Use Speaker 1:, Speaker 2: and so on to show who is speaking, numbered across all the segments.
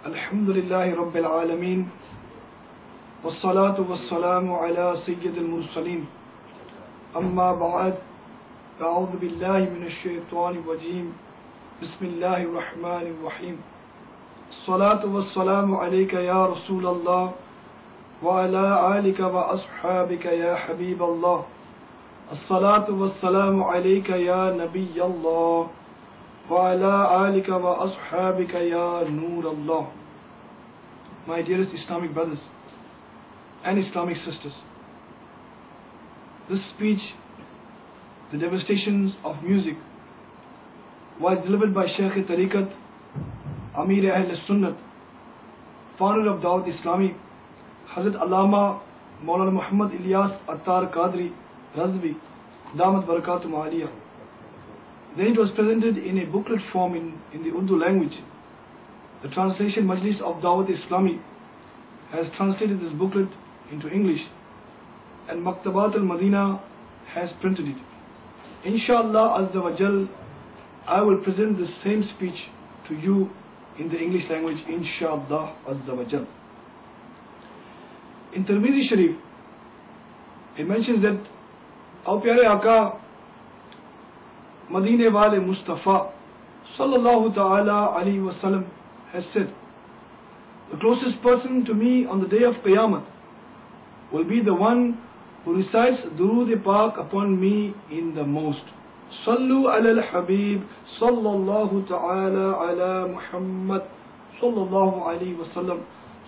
Speaker 1: Alhamdulillahi Rabbil Alameen. Wassalatu wassalamu ala Sayyidil Mursaleen. Amma ba'ad. A'udhu billahi minash shaitani rajim. Bismillahir Rahmanir Rahim. Salatu wassalamu alayka ya Rasulallah. Wa ala alika wa ashabika ya Habiballah. As-salatu wassalamu alayka ya Nabiyallah. وَعَلَىٰ آلِكَ وَأَصْحَابِكَ يَا نُورَ اللَّهِ. My dearest Islamic brothers and Islamic sisters, this speech, The Devastations of Music, was delivered by Shaykh-e-Tariqat, Amir Ahl-Sunnat, founder of Dawat-e-Islami, Hazrat Allama Maulana Muhammad Ilyas Qadri Razvi, Damat Barakatum Aliyah. Then it was presented in a booklet form in the Urdu language. The translation Majlis of Dawat-e-Islami has translated this booklet into English, and Maktabat al-Madina has printed it. Inshallah Azza wa Jal, I will present the same speech to you in the English language, Inshallah Azza wa Jal. In Tirmidhi Sharif, it mentions that our Pyare Aka Madine wale Mustafa sallallahu ta'ala alayhi wa sallam has said, the closest person to me on the day of Qiyamah will be the one who recites Durood-e-Pak upon me in the most. Sallu ala al-Habib sallallahu ta'ala ala Muhammad sallallahu alayhi wa sallam.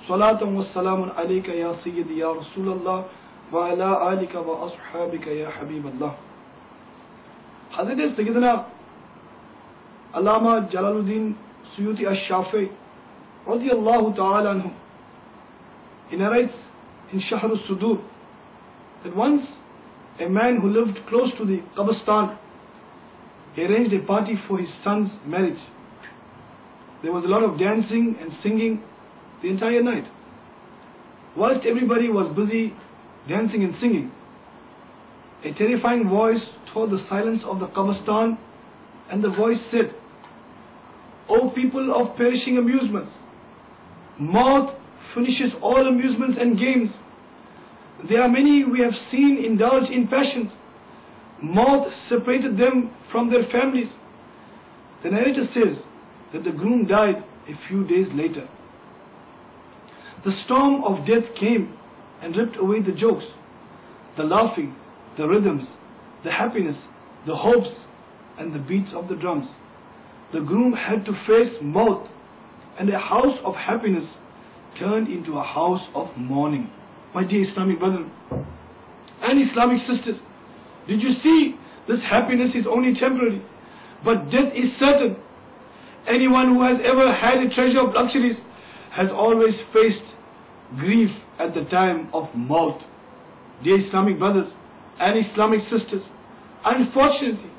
Speaker 1: Salatan wa salamun alayka ya Sayyidi ya Rasulallah wa ala alika wa ashabika ya Habiballah. Hazrat Sayyidina Allama Jalaluddin Suyuti Ash-Shafi radiyallahu ta'ala anhu, he narrates in Shahr al-Sudur that once a man who lived close to the Qabristan, he arranged a party for his son's marriage. There was a lot of dancing and singing the entire night. Whilst everybody was busy dancing and singing, a terrifying voice tore the silence of the Qabristan, and the voice said, O people of perishing amusements, Maut finishes all amusements and games. There are many we have seen indulge in passions. Maut separated them from their families. The narrator says that the groom died a few days later. The storm of death came and ripped away the jokes, the laughing, the rhythms, the happiness, the hopes, and the beats of the drums. The groom had to face Maut, and a house of happiness turned into a house of mourning. My dear Islamic brethren and Islamic sisters, did you see this happiness is only temporary, but death is certain. Anyone who has ever had a treasure of luxuries has always faced grief at the time of Maut. Dear Islamic brothers and Islamic sisters, unfortunately,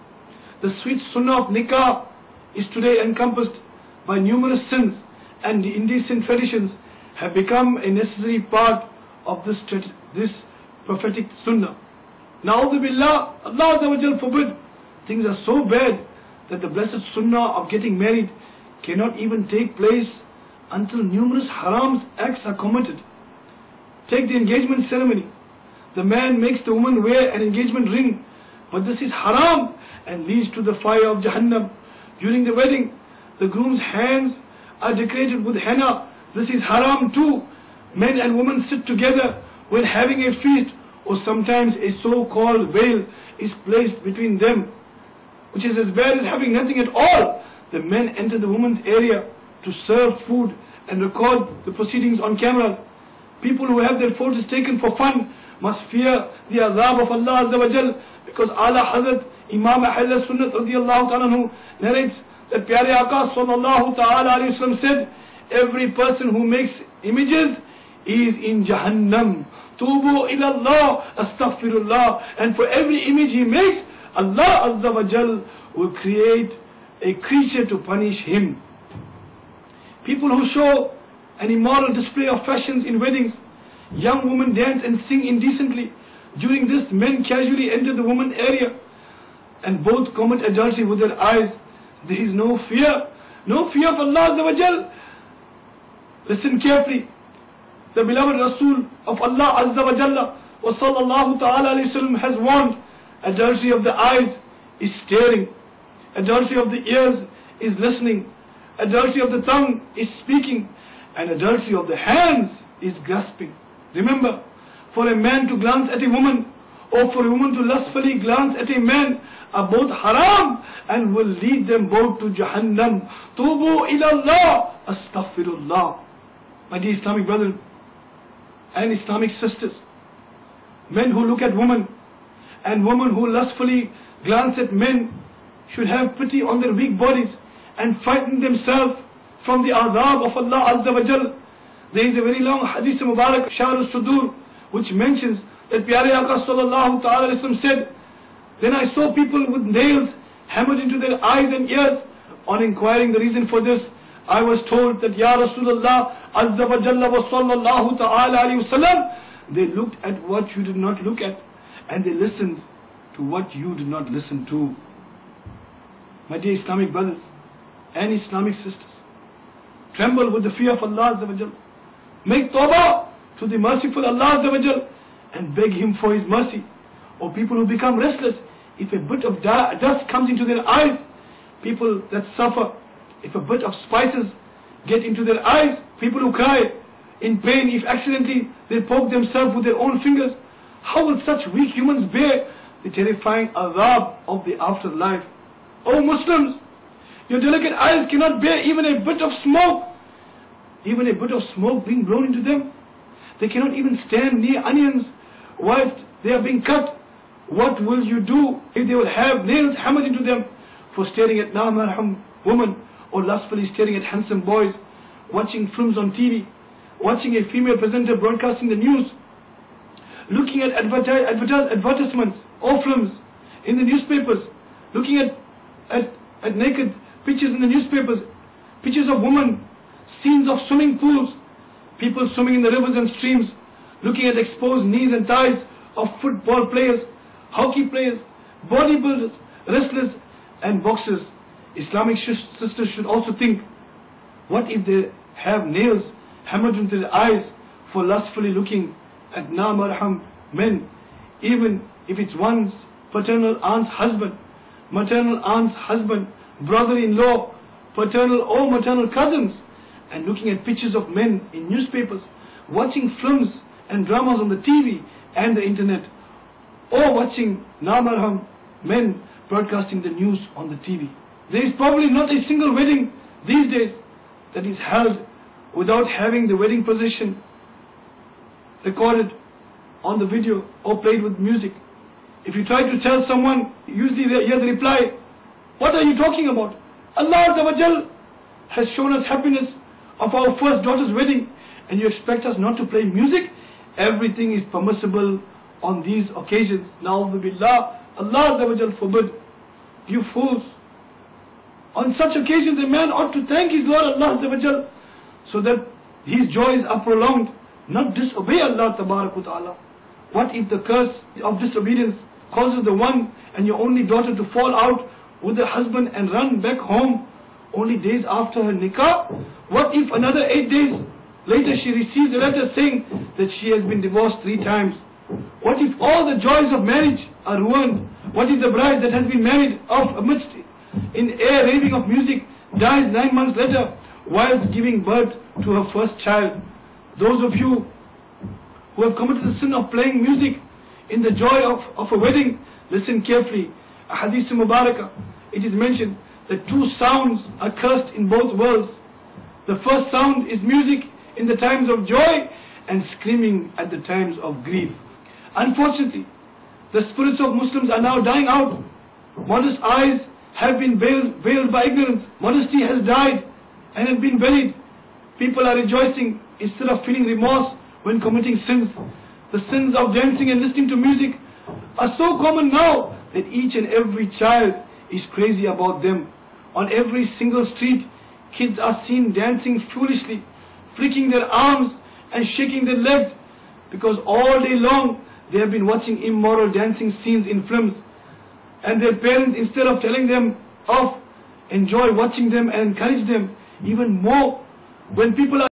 Speaker 1: the sweet Sunnah of Nikah is today encompassed by numerous sins, and the indecent traditions have become a necessary part of this prophetic Sunnah. Na'udhu billah, Allah Azza wa Jal forbid. Things are so bad that the blessed Sunnah of getting married cannot even take place until numerous haram acts are committed. Take the engagement ceremony. The man makes the woman wear an engagement ring, but this is haram and leads to the fire of Jahannam. During the wedding, the groom's hands are decorated with henna. This is haram too. Men and women sit together when having a feast, or sometimes a so-called veil is placed between them, which is as bad as having nothing at all. The men enter the woman's area to serve food and record the proceedings on cameras. People who have their photos taken for fun must fear the azab of Allah Azza wa Jal, because Ala Hazrat Imam Ahl Sunnat radiyallahu ta'ala anhu narrates that Pyare Aka sallallahu ta'ala alayhi wa sallam said, every person who makes images is in Jahannam. Tubu ila Allah, astaghfirullah. And for every image he makes, Allah Azza wa Jal will create a creature to punish him. People who show an immoral display of fashions in weddings, young women dance and sing indecently. During this, men casually enter the woman area and both commit adultery with their eyes. There is no fear of Allah Azza wa Jal. Listen carefully. The beloved Rasul of Allah Azza wa Jalla wa sallallahu ta'ala alayhi wa sallam has warned, adultery of the eyes is staring, adultery of the ears is listening, adultery of the tongue is speaking, and adultery of the hands is grasping. Remember, for a man to glance at a woman or for a woman to lustfully glance at a man are both haram and will lead them both to Jahannam. Tubu ila Allah, astaghfirullah. My dear Islamic brethren and Islamic sisters, men who look at women and women who lustfully glance at men should have pity on their weak bodies and frighten themselves from the adhab of Allah Azza wa Jal. There is a very long hadith Mubarak, Shahr al-Sudur, which mentions that Pyare Aka sallallahu ta'ala alayhi wa sallam said, then I saw people with nails hammered into their eyes and ears. On inquiring the reason for this, I was told that Ya Rasulullah Azza wa Jalla wa sallallahu ta'ala alayhi wa sallam, they looked at what you did not look at, and they listened to what you did not listen to. My dear Islamic brothers and Islamic sisters, tremble with the fear of Allah Azza wa Jalla. Make tawbah to the merciful Allah Azza wa Jalla and beg Him for His mercy. Or people who become restless, if a bit of dust comes into their eyes, people that suffer, if a bit of spices get into their eyes, people who cry in pain, if accidentally they poke themselves with their own fingers, how will such weak humans bear the terrifying adhab of the afterlife? O Muslims, your delicate eyes cannot bear even a bit of smoke, even a bit of smoke being blown into them. They cannot even stand near onions whilst they are being cut. What will you do if they will have nails hammered into them for staring at na-mahram women, or lustfully staring at handsome boys, watching films on TV, watching a female presenter broadcasting the news, looking at advertisements or films in the newspapers, looking at naked pictures in the newspapers, pictures of women, scenes of swimming pools, people swimming in the rivers and streams, looking at exposed knees and thighs of football players, hockey players, bodybuilders, wrestlers and boxers. Islamic sisters should also think, what if they have nails hammered into their eyes for lustfully looking at na-marham men, even if it's one's paternal aunt's husband, maternal aunt's husband, brother-in-law, paternal or maternal cousins, and looking at pictures of men in newspapers, watching films and dramas on the TV and the internet, or watching na-marham men broadcasting the news on the TV. There is probably not a single wedding these days that is held without having the wedding procession recorded on the video or played with music. If you try to tell someone, usually they hear the reply, what are you talking about? Allah Azza wa Jal has shown us happiness of our first daughter's wedding, and you expect us not to play music? Everything is permissible on these occasions. Na'udhu billah, Allah Azza wa Jal forbid. You fools. On such occasions a man ought to thank his Lord Allah Azza wa Jal, so that his joys are prolonged, not disobey Allah Tabarak wa Ta'ala. What if the curse of disobedience causes the one and your only daughter to fall out with her husband and run back home only days after her nikah? What if another 8 days later she receives a letter saying that she has been divorced 3 times? What if all the joys of marriage are ruined? What if the bride that has been married off amidst in air raving of music dies 9 months later whilst giving birth to her first child? Those of you who have committed the sin of playing music in the joy of a wedding, listen carefully. A hadith Mubarakah, it is mentioned that 2 sounds are cursed in both worlds. The first sound is music in the times of joy and screaming at the times of grief. Unfortunately, the spirits of Muslims are now dying out. Modest eyes have been veiled by ignorance. Modesty has died and has been buried. People are rejoicing instead of feeling remorse when committing sins. The sins of dancing and listening to music are so common now that each and every child is crazy about them. On every single street, kids are seen dancing foolishly, flicking their arms and shaking their legs, because all day long they have been watching immoral dancing scenes in films, and their parents, instead of telling them off, enjoy watching them and encourage them even more. When people are